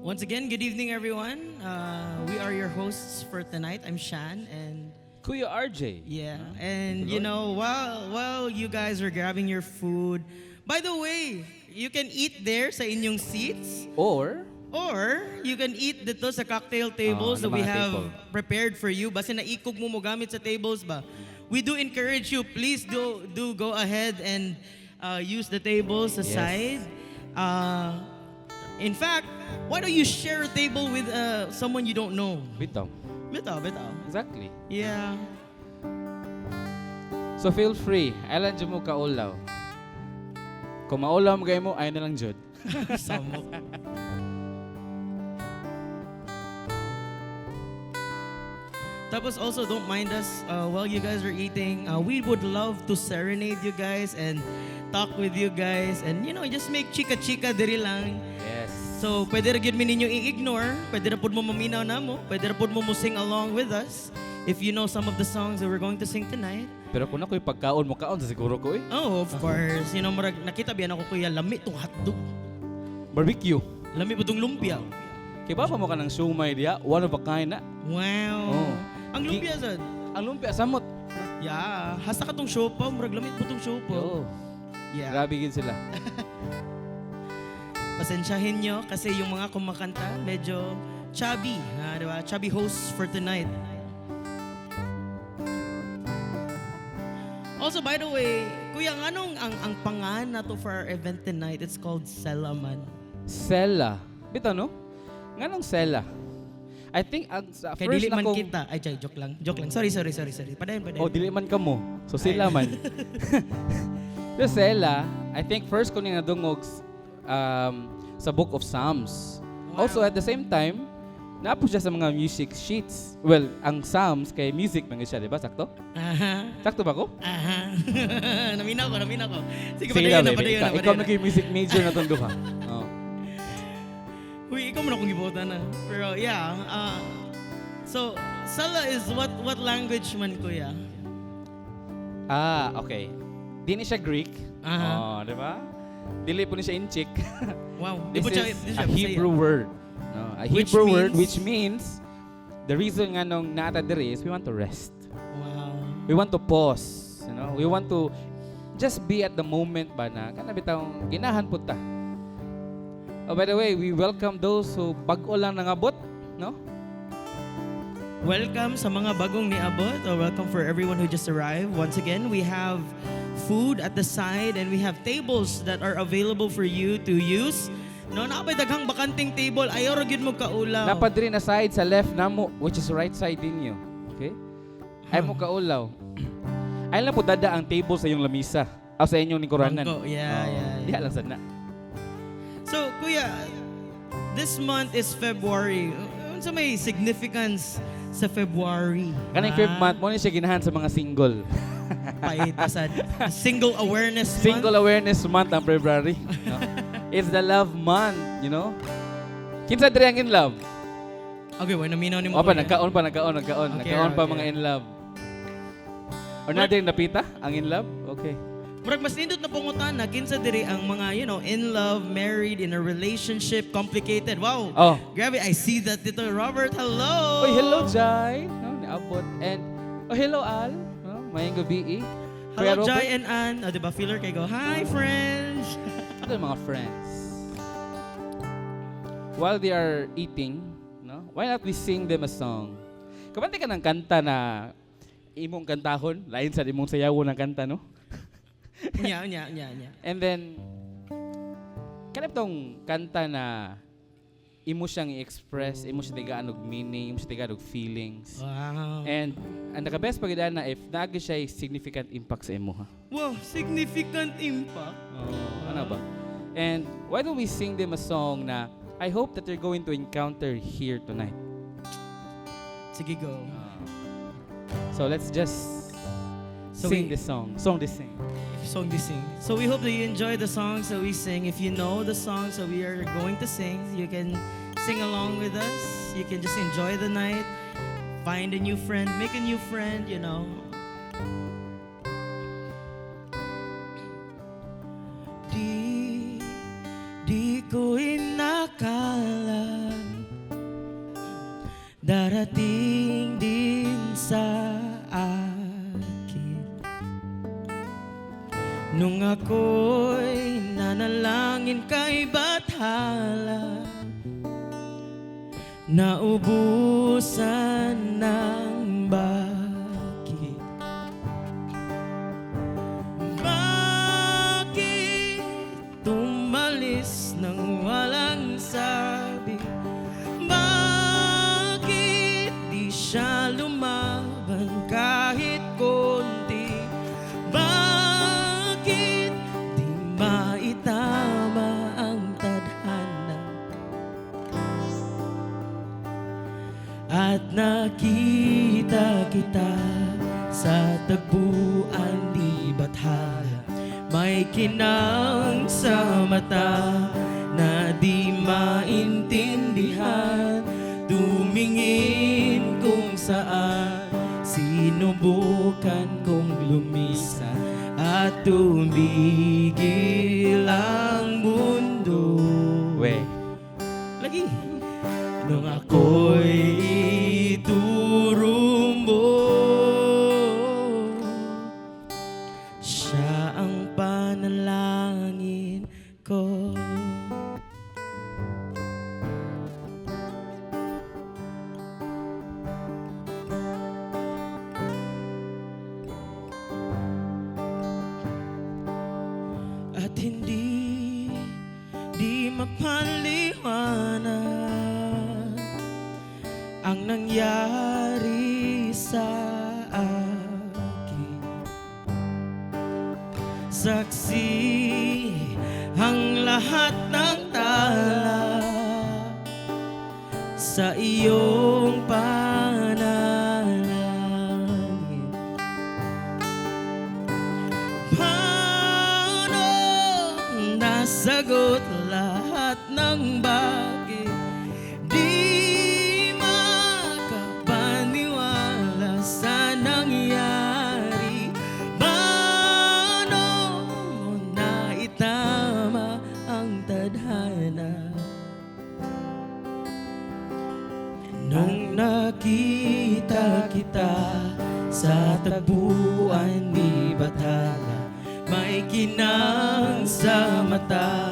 Once again, good evening, everyone. We are your hosts for tonight. I'm Shan, and Kuya RJ. yeah, and you know, while you guys are grabbing your food, by the way, you can eat there sa inyong seats, Or, or you can eat dito sa cocktail tables that na we mga have table. prepared for you. Basta naikog mo mo gamit sa tables ba? We do encourage you, please do go ahead and use the tables aside. In fact, why don't you share a table with someone you don't know? bitaw. Bitaw, bitaw. Exactly. Yeah. So feel free. Alam dyan mo kaulaw. Kung maulaw mo mo, ayaw na lang dyan. Samok. Tapos also, don't mind us while you guys are eating. We would love to serenade you guys and talk with you guys. And you know, just make chika-chika diri lang. Yes. So, pwede ra gyud mi ninyo i-ignore. Pwede ra pud mo maminaw namo. Pwede ra pud mo sing along with us if you know some of the songs that we're going to sing tonight. Pero kung ako'y pagkaon mo, kaon sa siguro ko eh. Oh, of course. You know, murag nakita biyan ako kuya, lami tong hotdog. Barbecue. Lami po tong lumpia. Kaya ba mo ka ng siumay diya? One of a kind na. Wow. Oh. Ang lumpia sad. Ang lumpia, samot. Yeah, hasta ka tong siopaw, murag lamit po tong siopaw. Yo. Yeah. Grabe gid sila. Pasensyahin nyo kasi yung mga kumakanta medyo chubby, di ba? Chubby hosts for tonight. Also, by the way, kuya, anong ang pangan na to for our event tonight? It's called Selaman. Sela. Bitaw no? Nganong Sela? I think sa Kaya first dili na man kong... kita. Ay, chay, joke lang. Joke lang. Sorry. Padayon. Oh, dili man ka mo. So sila man. Yung Sela, I think first ko nang nadungog sa Book of Psalms. Wow. Also at the same time, napo siya sa mga music sheets. Well, ang Psalms kay music man siya, di ba? Sakto? Aha. Sakto ba ko? Aha. naminaw ko. Sige, Sige padayon na, na, baby. padayon na. Ikaw naging music major na tondo ka. Oh. Uy, ikaw mo na kong gibutan na. Pero yeah, so Sala is what language man kuya? Ah, okay. Di ni siya Greek. Aha. Oh, di ba? Dili po ni siya Inchik. Wow. This Di po siya- is di siya a Hebrew Bisaya. word. No, a Which Hebrew word means- which means the reason nga nung naata diri is we want to rest. Wow. We want to pause, you know. We want to just be at the moment ba na kana bitawng ginahan pud ta. Oh, by the way, we welcome those who bag-o lang nangabot, no? Welcome sa mga bagong niabot, or welcome for everyone who just arrived. Once again, we have food at the side and we have tables that are available for you to use. No, napay daghang bakanting table, ayaw ra gyud mo kaulaw. Napadiri na side sa left namo, which is right side ninyo. Okay? Ay mo kaulaw. Ay lang po dada ang table sa iyong lamisa. O sa inyong lingkuranan. Bangko, yeah. Diha lang sana. So, kuya, this month is February. Unsa may significance sa February? Kanang fifth month mo ni siya ginahan sa mga single. Paita sa Single Awareness Month. Single awareness month ang February. No? It's the love month, you know? Kinsa diri ang in love? Okay, well, naminaw ni mo. O pa, kuya. nagkaon pa Okay, pa okay. mga in love. Or na din napita ang in love? Okay. Murag mas nindot na pungutan na kinsa diri ang mga, in love, married, in a relationship, complicated. Wow. Oh. Grabe, I see that dito. Robert, hello. Oy, hello Jai. No, niabot. And hello Al. No, mayong gabi. Hello, Jai and Ann. O, diba, feeler kay go, hi, friends. Ito mga friends. While they are eating, no, why not we sing them a song? Kabante ka ng kanta na imong kantahon, lain sa imong sayawon ng kanta, no? Nya. And then, kanap tong kanta na imo siyang i-express, imo siya tigaan og meaning, imo siya tigaan og feelings. Wow. And ang naka-best pagidaan na if naagi siya significant impact sa imo, ha? Wow, significant impact. Ano ba? And why don't we sing them a song na I hope that they're going to encounter here tonight. Sige, go. So let's just So sing we- this song. Song this sing. Song to sing. So we hope that you enjoy the songs that we sing. If you know the songs that we are going to sing, you can sing along with us. You can just enjoy the night. Find a new friend, make a new friend, Di ko inakala darating din sa akin nung ako'y nanalangin kay Bathala, naubusan ng bakit. Bakit tumalis nang walang sabi? Bakit di siya lumaban kahit konti? Bakit di maitama ang tadhana? At nakita kita sa tagpuan di Bathala, may kinang sa mata na di maintindihan. Tumingin kung saan, sinubukan kong lumisan at tumigil ang mundo. We. Lagi. Nung ako'y ituro mo, siya ang panalangin ko. At hindi mapaliwanag ang nangyari sa akin. Saksi ang lahat ng tala sa iyong panalangin. Paano nasagot lahat ng bakit? Di makapaniwala sa nangyari. Paano mo naitama ang tadhana? Nung nakita kita sa tagpuan ni Bathala, may kinang sa mata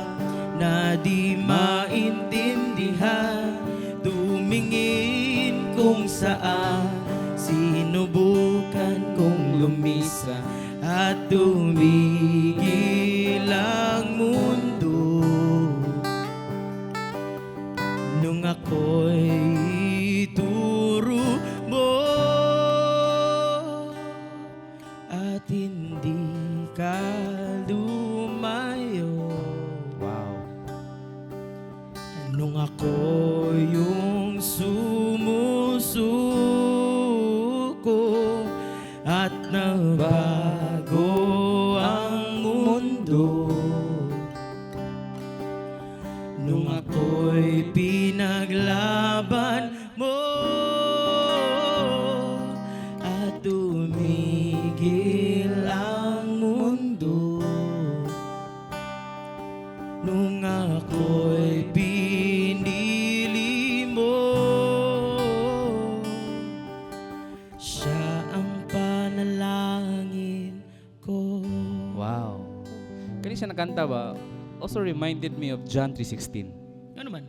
na di maintindihan. Tumingin kung saan, sinubukan kong lumisa at tumigil ang mundo. Nung ako'y ituro mo at hindi ka lumayo. Wow. Nung ako yung sumusuko at nabago ang mundo. nung ako'y pinaglaban mo at tumigil ang mundo nung ako'y pinili mo. Siya ang panalangin ko. Wow. Kani siya nakanta ba? Also reminded me of John 3:16. Ano man?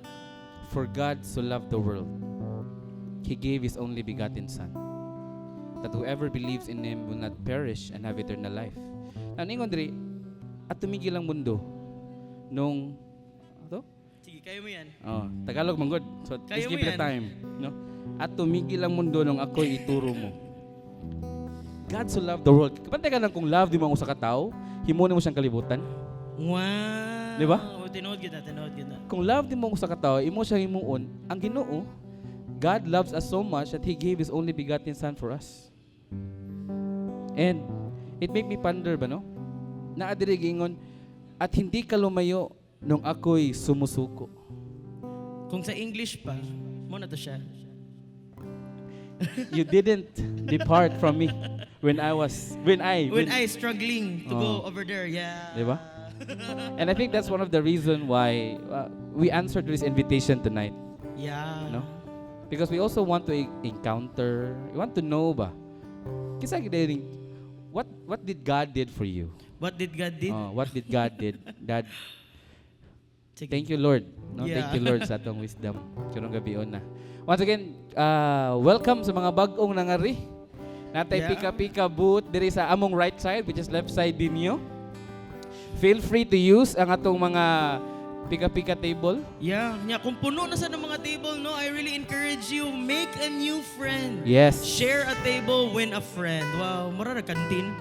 For God so loved the world, He gave His only begotten Son, that whoever believes in Him will not perish and have eternal life. Naningon diri, at tumigil ang mundo nung to? Sige, kayo mo yan. Oh, Tagalog man good. So Kaya please mo give it yan. time, no? At tumigil ang mundo nung ako'y ituro mo. God so loved the world. Kapantay ka lang kung love di mo ang usa ka tao, himunin mo siyang kalibutan. Wow. Di ba? O, tinood kita. Kung love di mo ang usa ka tao, imo siya himuon. Ang Ginoo, God loves us so much that He gave His only begotten Son for us. And it make me ponder ba, no? Naadiri gingon, at hindi ka lumayo nung ako'y sumusuko. Kung sa English pa, mo na to siya. You didn't depart from me when I Struggling to go over there, yeah. Di ba? And I think that's one of the reason why we answered this invitation tonight, Yeah. no? Because we also want to encounter, we want to know ba? Kisa what did God did for you? What did God did? What did God did? Dad, Sige. thank you Lord. No, Yeah. thank you Lord sa atong wisdom. Karong gabi na. Once again, welcome sa mga bag-ong nangari. Natay Yeah. pika-pika booth diri sa among right side, which is left side ninyo. Feel free to use ang atong mga pika-pika table. Yeah. Kung puno na sa ng mga table, no, I really encourage you, make a new friend. Yes. Share a table, win a friend. Wow, mura na kantin.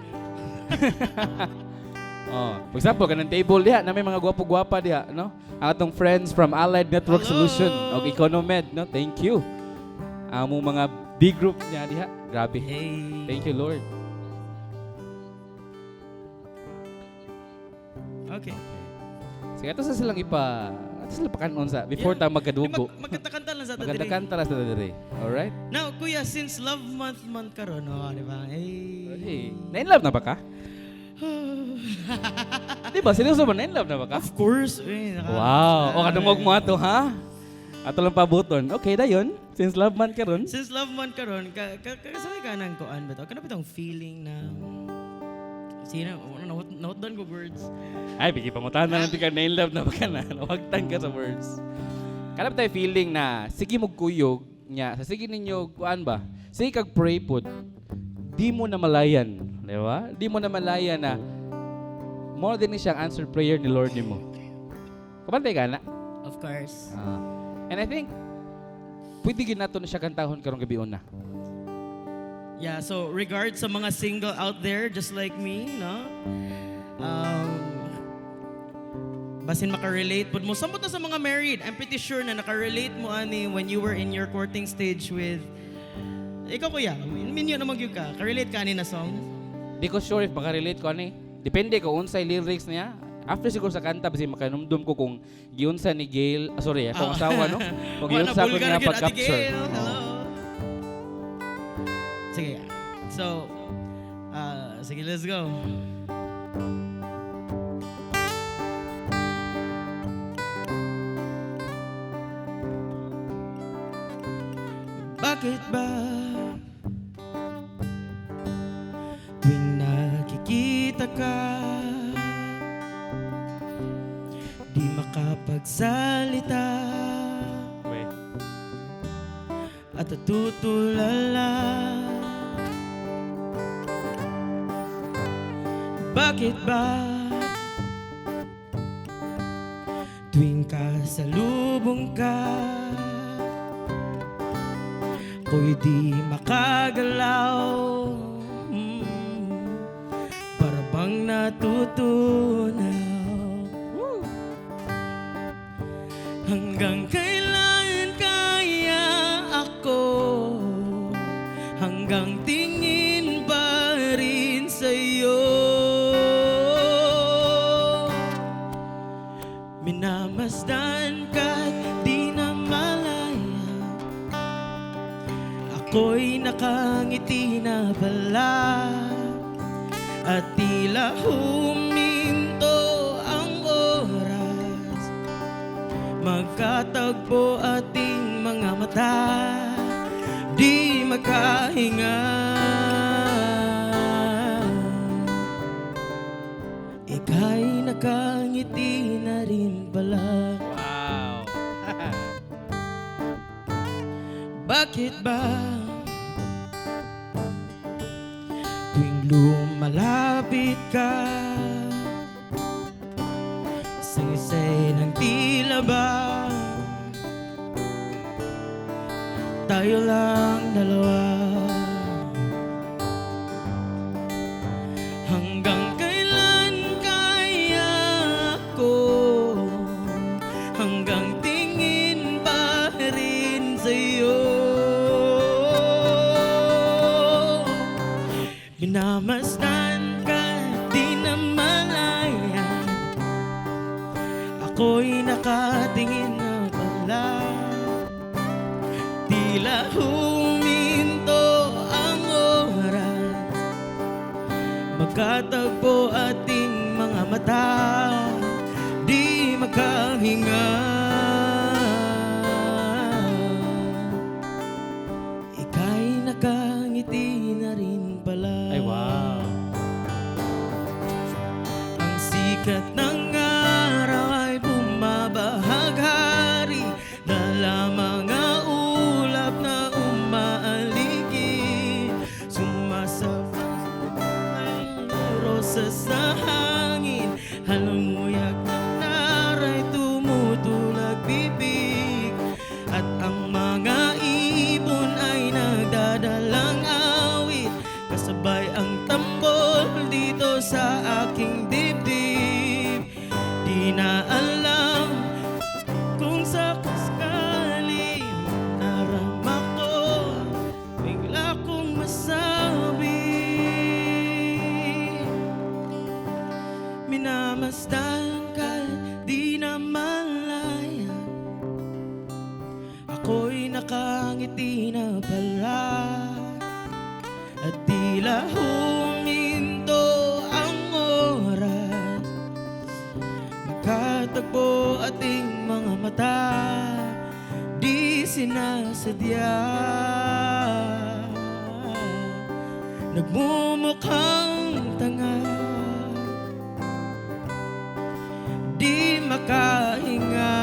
For example, kanang table diha na may mga gwapo-gwapa diha, no? Ang atong friends from Allied Network Hello. Solution og Economed, no? Thank you. Among mga big group niya diha. Grabe. Hey. Thank you Lord. Okay. Sige, ato sa silang pakanon sa before ta magkadugo. Magkatakanta lang sa Maganda tatili. kanta ra sa diri. Alright? Now, kuya, since love month karon, no, di ba? Hey. Hey, na-in-love na ba ka? Di ba? Seryoso ba? Na-in-love na ba ka? Of course. Wow. O kadungog mo ato, ha? Ato lang pabuton. Okay, dayon. Since love month karon. Since love month karon, kasabay ka nang kuan ba to? Kanang bitong feeling na sino, note down ko words. Ay, bigi pamutahan na natin ka na-in-love na ba ka na? Nawagtan ka sa words. Kanap tayo feeling na sige mo kuyog niya. Sa sige ninyo, kuan ba? Sige kag pray pod. Di mo na malayan. Di ba? Di mo na malayan na more than siyang answered prayer ni Lord ni mo. Kapantay ka na? Of course. And I think, pwede gin nato na siya kantahon karong gabi na. Yeah, so regards sa mga single out there just like me, no? Basin makarelate pud mo. Samot na sa mga married. I'm pretty sure na nakarelate mo ani when you were in your courting stage with ikaw kuya. Minyo na magyud ka. Karelate ka ani na song? Di ko sure if makarelate ko ani. Depende ko unsay lyrics niya. After siguro sa kanta basi makanumdum ko kung giunsa ni Gail, akong asawa no. Kung giunsa ko niya pag-capture. Hello. Sige. So, sige, let's go. Bakit ba tuwing nakikita ka di makapagsalita Wait. at natutulala? Bakit ba tuwing kasalubong ka ako'y di makagalaw? Para bang natutunaw? Hanggang kailan kaya ako? Hanggang tingin ba rin sa'yo? Minamasdan ka't di na malaya, ako'y nakangiti na pala, at tila huminto ang oras, magkatagpo ating mga mata, di magkahinga. Ika'y nakangiti na rin pala. Wow. Bakit ba tuwing lumalapit ka, sangisay ng tila ba tayo lang dalawa? Hanggang kailan kaya ako, hanggang tingin pa rin sa'yo? Minamasdan ka, di na malaya, ako'y nakatingin na pala, tila huminto ang oras, magkatagpo ating mga mata, di magkahinga. Ika'y nakangiti na rin pala. Ay, wow. Ang sikat ng araw ay bumabahaghari, dala mga ulap na umaaligid, sumasabay ang rosas sa hangin, halumuyak ng naray tumutulag bibig, at ang mga ibon ay nagdadalang awit, kasabay ang tambol dito sa aking dibdib. Di na alam kung sakasakali narama ko, bigla kong masabi, minamasdan ka, di na malaya, ako'y nakangiti na pala, at tila huminto ang oras, magkatagpo ating mga mata, di sinasadya, nagmumukhang tanga, di makahinga.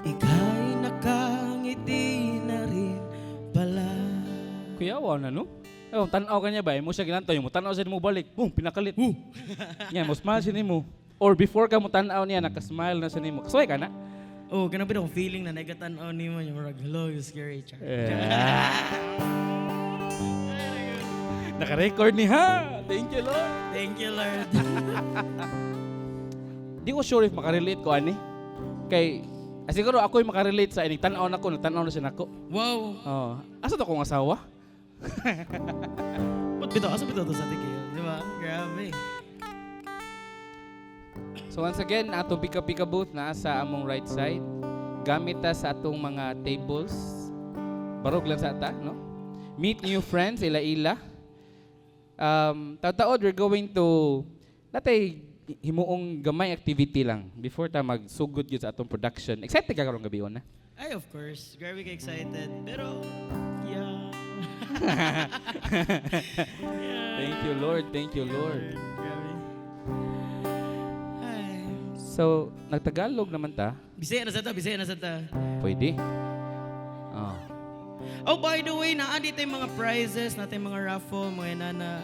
Ika'y nakangiti na rin pala. Kuyawa na, no? Oh, tanaw ka niya ba? Mo siya ginantaw mo. Tanaw siya mo balik. Boom, pinakalit. Yan, mo smile siya mo. Or before ka mo tanaw niya, nakasmile na siya mo. Kasaway ka na? Oh, ganun pa akong feeling na nagatan-on ni mo yung marag, hello, you scary char. Naka-record ni ha. Thank you, Lord. Thank you, Lord. Di ko sure if makarelate ko, ani. Kay, siguro ako yung makarelate sa ining. Tanaw na ko, nagtanaw na siya nako. Wow. Oh, asa to kong asawa? Ba't bito? Asa bito to sa tiki? Di ba? Grabe. So once again, atong pika-pika booth na sa among right side. Gamit ta sa atong mga tables. Barog lang sa ata, no? Meet new friends, ila-ila. Taod, we're going to natay himuong gamay activity lang before ta magsugod yun sa atong production. Excited ka karong gabi na? Ay, of course. Grabe ka excited. Pero, yeah. Thank you, Lord. Thank you, Lord. Grabe. Ay. So, nagtagalog naman ta. Bisaya na sa ta, bisaya na sa ta. Pwede. Oh. Oh, by the way, naandi tayong mga prizes, natin mga raffle, mga inana.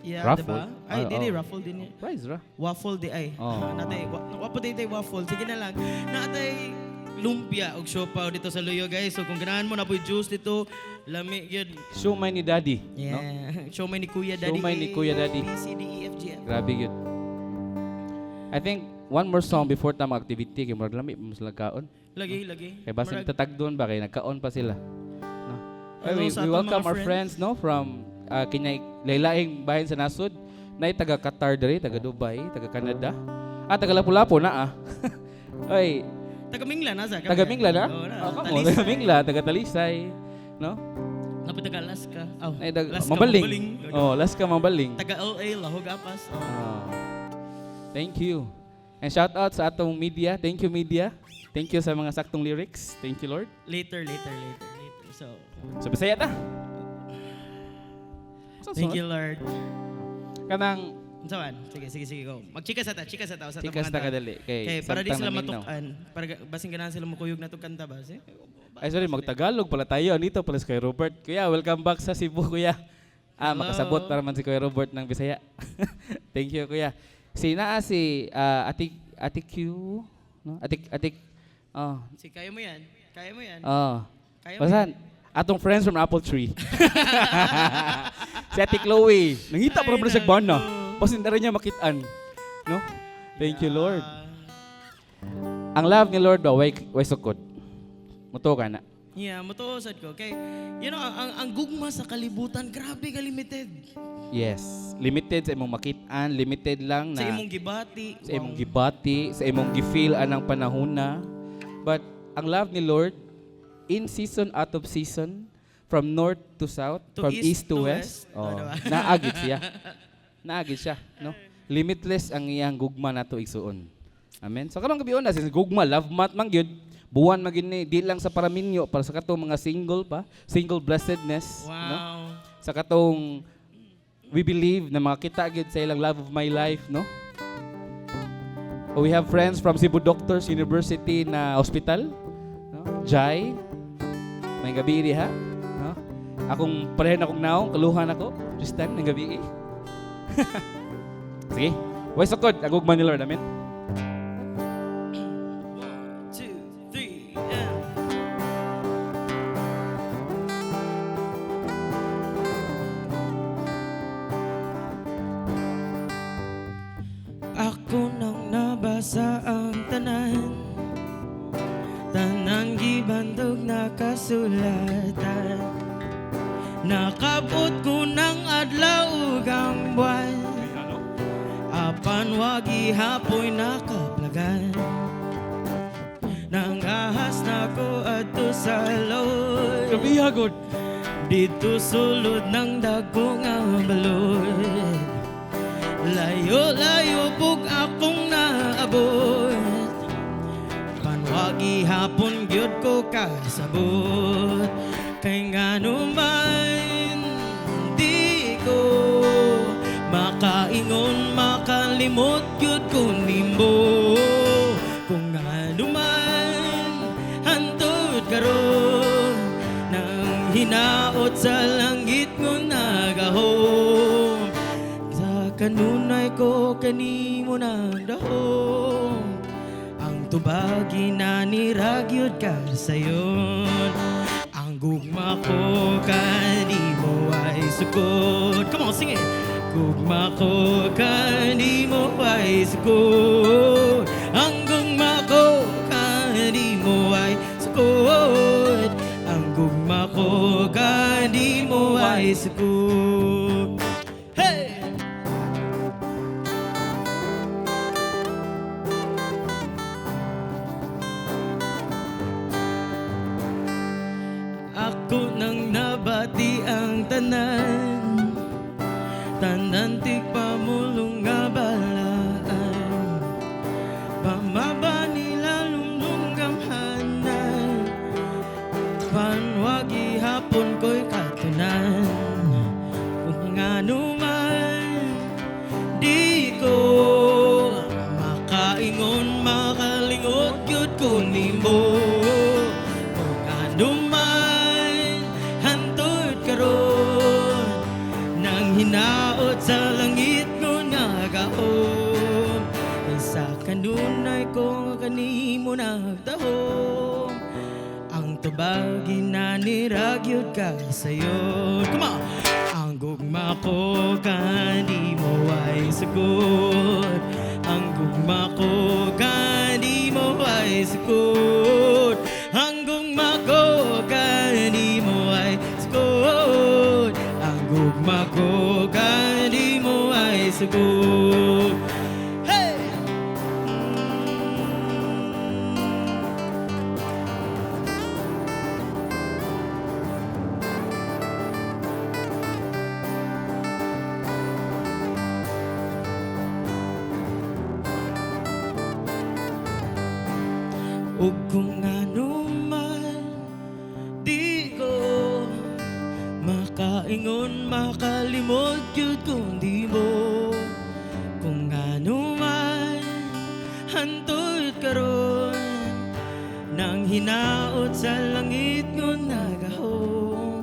Yeah, Raffle? diba? Ay, Ah, di oh. raffle din. Prize ra. Waffle di ay. Oh. Natay, wapo din tayo waffle. Sige na lang. Natay lumpia og siopaw dito sa Luyo, guys. So kung ganahan mo na po juice dito, lami yun. Shumay ni Daddy. No? Yeah. Show may ni Kuya Daddy. Show may ni Kuya Daddy. A, B, C, D, E, F, G, F. Grabe yun. I think one more song before ta mag-activity kay murag lami mo sila kaon. Lagi, lagi. Kay basin Murag- tatagdon ba kay nagkaon pa sila. No. Hello we sa we atong welcome mga our friends no from kinyay laylaing bahin sa nasod Nay taga Qatar diri, taga Dubai, taga Canada. Taga Lapu-Lapu na Oy, Taga Mingla na sa. taga Mingla na? Oo, Kamo, taga Mingla, taga Talisay, no? Napit taga Alaska. Oh, Ay, Alaska, Mabaling. Oh, Alaska Mabaling. Taga LA, Lahog Apas. Oh. Thank you. And shout out sa atong media. Thank you media. Thank you sa mga saktong lyrics. Thank you Lord. Later. So, Bisaya ta. thank you, Lord. Kanang Saan? Sige, go. Magchika sa ta sa tikas ta kadali Okay, para di samtang sila naminaw. matukan. Para basing ganahan sila makuyog na tong kanta ba? Ay sorry, magtagalog pala tayo. Dito pala si Kuya Robert. Kuya, welcome back sa Cebu, Kuya. Hello. Makasabot para man si Kuya Robert ng Bisaya. Thank you, Kuya. Si Ate Q, no? Atik Si kaya mo yan. Kaya mo yan. Kaya mo Basan? Atong friends from Apple Tree. Si Ate Chloe. Nangita pa Ay, rin sa bana. naku. Pasin na rin niya makitaan. No? Thank you, Lord. Ang love ni Lord ba, way sukod. Muto ka na. Yeah, mutuosad ko. Okay, ang gugma sa kalibutan, grabe ka limited. Yes. Limited sa imong makitaan, limited lang na Sa imong gibati. sa imong gibati, sa imong gifeel anang panahona. But ang love ni Lord, in season, out of season, from north to south, To from east east to to west, west. Oh, diba? naagit siya. Naagit siya, no? Limitless ang iyang gugma nato igsuon. Amen. So karong gabi na since gugma love month man gyud, buwan magini di lang sa paraminyo para sa katong mga single pa, single blessedness, no? Wow. Sa katong we believe na makita gyud sa ilang love of my life, no? We have friends from Cebu Doctors University na hospital, no? Jai, may gabi diha, no? Akong parehan akong naong, kaluhan ako, Tristan, may gabi. Sige, way sukod, agugman ni Lord, amen? 1, 2, 3, and... Ako nang nabasa ang tanan, tanang gibandog na kasulatan. Nakabot ko ng adlaw ug ang buwan, apan wagi hapoy nakaplagan. Nang ahas na ko adto sa Lord, Kabihagod. dito sulod ng dagkong ang balod. Layo-layo pug akong naabot, panwagi hapon gyud ko kasabot. Kay ngano man di ko makaingon, makalimot gyud ko nimo. Kung ngano man hantod karon, nang hinaot sa langit mo nagahom. Sa kanunay ko kanimo nagdahom, ang tubagi na niragyod ka sayon. Ang gugma ko kanimo ay sukod. Come on, sing it. Gugma ko kanimo ay sukod. Ang gugma ko kanimo ay sukod. Ang gugma ko kanimo ay sukod. Hey! Ako nang nabati ang tanan, tanan tigpamulong nga balaan. Pamaba nila lumlong gamhanan, panwagi hapon ko'y katunan. Kung ngano man di ko makaingon, makalingot yun ko nimo. Kung ngano man hantod karon, nang hinaot sa langit ko nagaon. Sa kanunay ko kanimo nagtahom, ang tubagi na niragyod ka sayon. Come on! Ang gugma ko kanimo ay sugod. Ang gugma ko kanimo ay sugod. Ang gugma ko kanimo ay sugod. Ang gugma ko kanimo ay sugod. Hey! Ug kung ano man di ko makaingon, makalimot yun kung di mo. Kung ano man hantod karon nang hinaot sa langit ngon nagahom.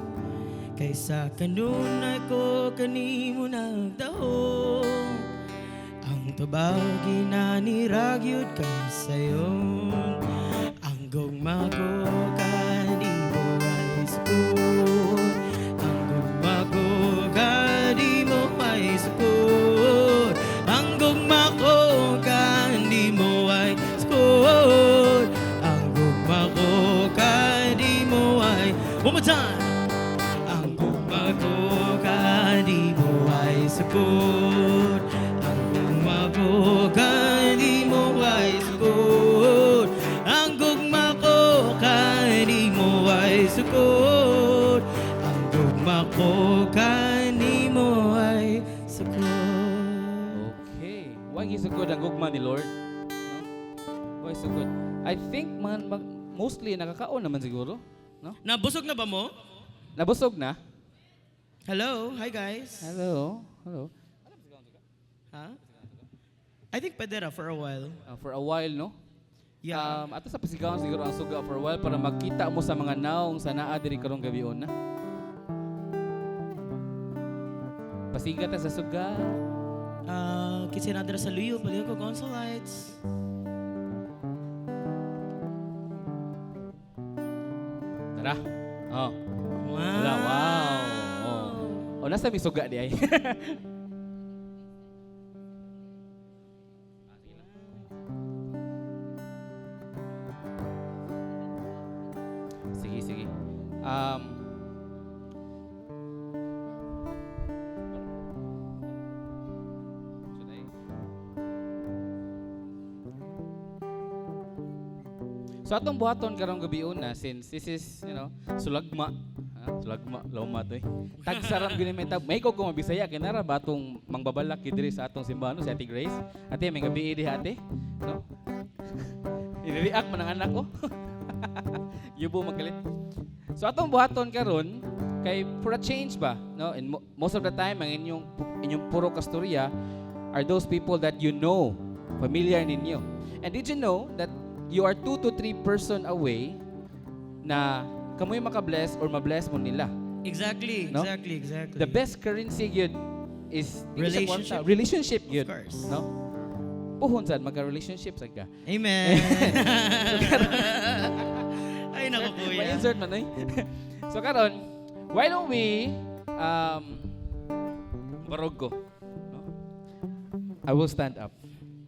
Kaysa kanunay ko kanimo nagdaho. Ang tubagi na niragyod ka sayon. Ang gugma ko kanimo ay sukod. Ang gugma ko kanimo ay sukod. Ang gugma ko kanimo ay sukod. Ang gugma ko kanimo ay one more time. Ang gugma ko kanimo ay sukod. Ang gugma ko kanimo ay sukod. Ang gugma ko kanimo ay sukod. Ang gugma ko kanimo ay sukod. Okay. Why is so good ang gugma ni Lord? No? Why so good? I think man mostly nakakaon naman siguro, no? Nabusog na ba mo? Nabusog na? Hello, hi guys. Hello. Hello. Huh? I think pwede ra for a while. For a while, no? Yeah. Ato sa pasigawan siguro ang suga for a while para makita mo sa mga naong sa naa diri karong gabion na. Pasiga ta sa suga. Kasi nadara sa luyo, pwede ko consolites. Tara. Oh. Wow. Wala, wow. Oh. O nasa mi suga di ay. Sige, sige. Should I? So atong buhaton karong gabion na since this is, sulagma. Sulagma, lawma to eh. Tagsaram gini may ko mabisaya kinara ba atong mangbabalak diri sa atong simbahan si Ate Grace. Ate may gabi di ate, no? I-react man ang anak ko. Yubo magalit. So atong buhaton karon kay for a change ba, no? And most of the time ang inyong puro kastorya are those people that you know, familiar ninyo. And did you know that you are 2 to 3 person away na kamoy makabless or mabless mo nila? Exactly, No? exactly. The best currency yun is Relationship. Relationship yun. Of course. No? Puhon sad magka-relationship sad ka. Amen. Ay, naku po yan. Ma-insert man eh. So karon, why don't we barog ko. No? I will stand up.